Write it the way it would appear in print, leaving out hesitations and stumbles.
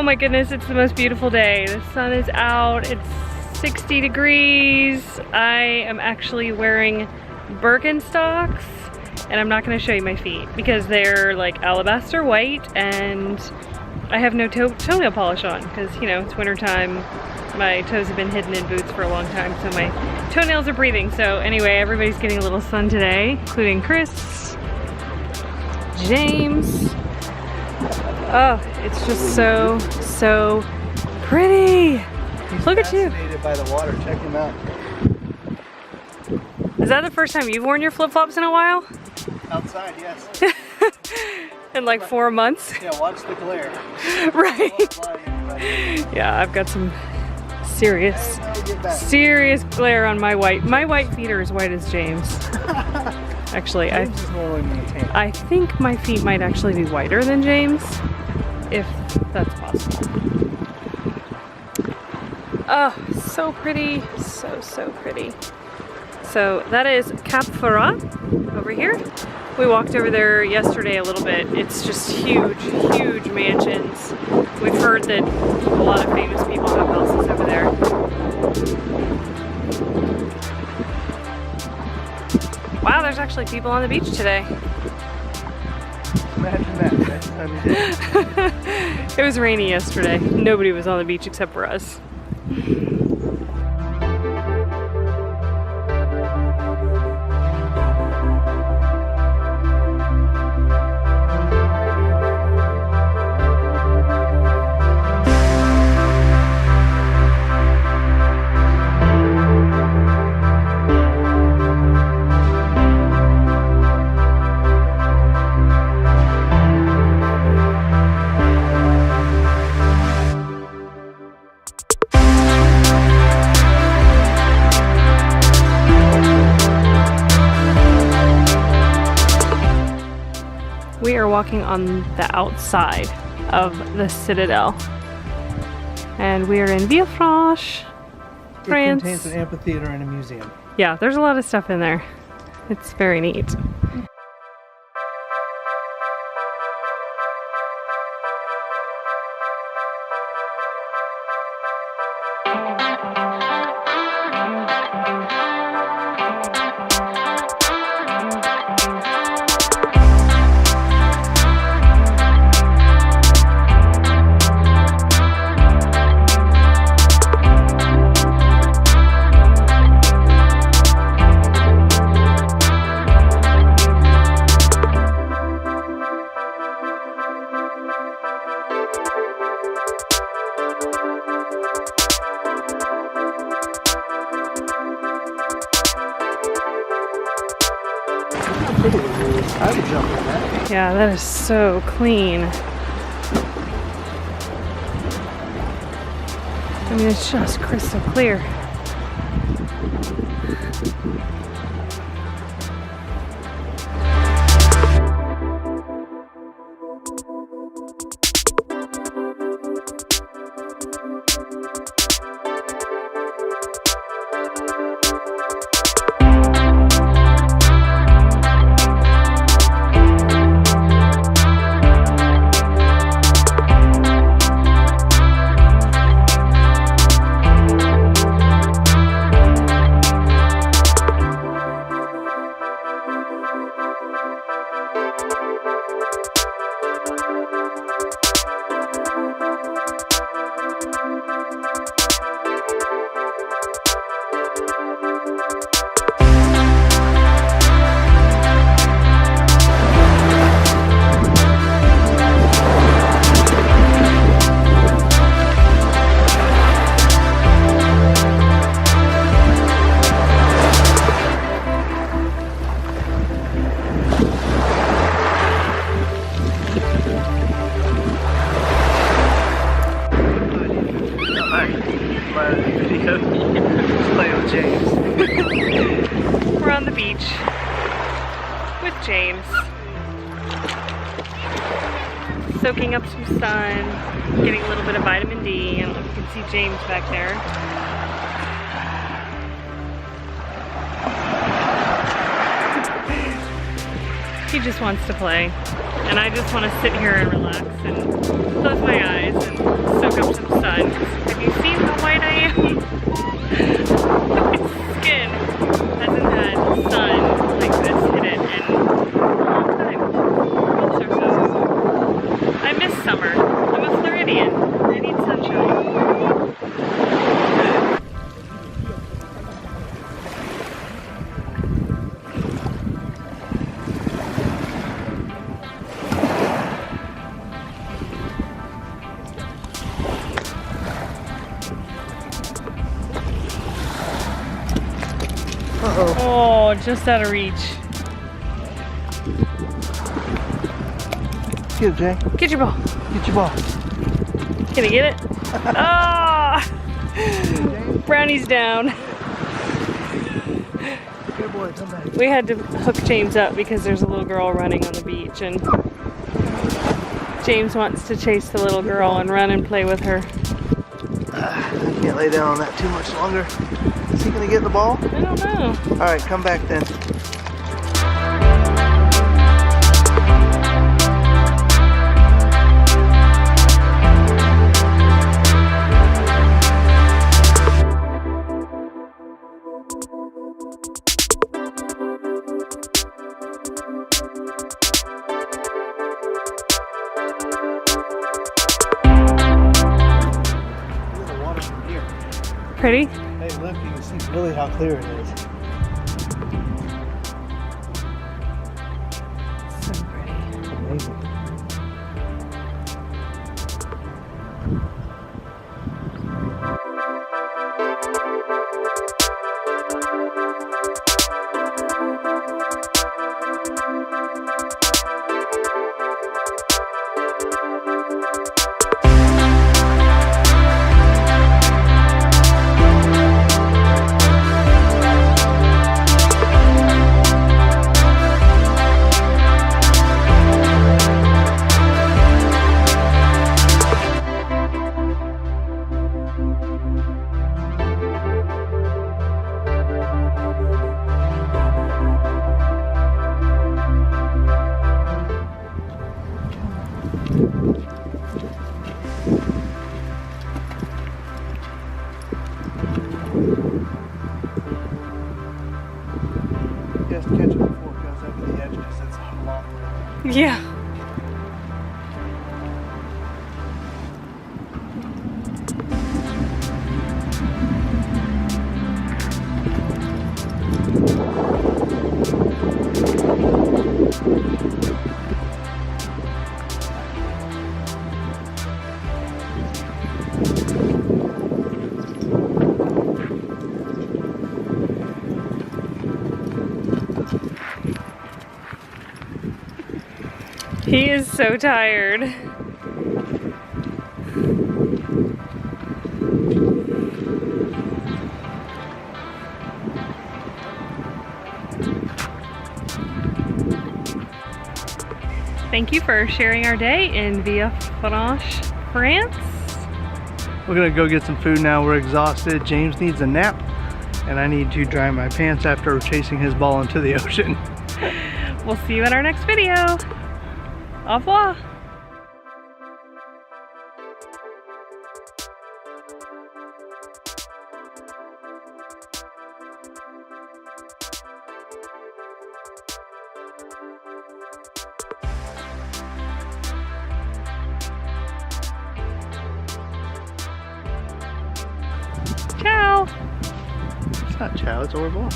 my goodness, it's the most beautiful day. The sun is out, it's 60 degrees. I am actually wearing Birkenstocks, and I'm not gonna show you my feet because they're like alabaster white, and I have no toenail polish on because, you know, it's winter time. My toes have been hidden in boots for a long time, so my toenails are breathing. So anyway, everybody's getting a little sun today, including Chris, James. Oh, it's just so pretty. He's Look at you. Fascinated by the water. Check him out. Is that the first time you've worn your flip-flops in a while? Outside, yes. In like 4 months? Yeah, watch the glare. Right. Yeah, I've got some serious glare on my white. My white feet are as white as James. Actually, I think my feet might actually be whiter than James, if that's possible. Oh, so pretty, so pretty. So that is Cap Ferrat over here. We walked over there yesterday a little bit. It's just huge mansions. We've heard that a lot of famous people have houses over there. Wow, there's actually people on the beach today. Imagine that. Next time you did. It was rainy yesterday. Nobody was on the beach except for us. We are walking on the outside of the Citadel, and we are in Villefranche, France. It contains an amphitheater and a museum. Yeah, there's a lot of stuff in there. It's very neat. I would jump in that. Yeah, that is so clean. I mean, it's just crystal clear. We're on the beach with James, soaking up some sun, getting a little bit of vitamin D, and you can see James back there. She just wants to play. And I just want to sit here and relax and close my eyes and soak up some sun. Have you seen how white I am? My skin hasn't had sun like this hit it in a long time. Months or so. I miss summer. I'm a Floridian. I need sunshine. Oh, just out of reach. Get it, Jay. Get your ball. Get your ball. Can I get it? Ah! Brownie's down. Good boy, come back. We had to hook James up because there's a little girl running on the beach and James wants to chase the little girl and run and play with her. I can't lay down on that too much longer. Is he gonna get the ball? I don't know. All right, come back then. Look at the water from here. Pretty? Hey, look, you can see really how clear it is. So pretty. Amazing. You have to catch it before it goes over the edge because it's a long river. Yeah. He is so tired. Thank you for sharing our day in Villefranche, France. We're gonna go get some food now. We're exhausted. James needs a nap, and I need to dry my pants after chasing his ball into the ocean. We'll see you in our next video. Au revoir. Ciao. It's not ciao, it's au revoir.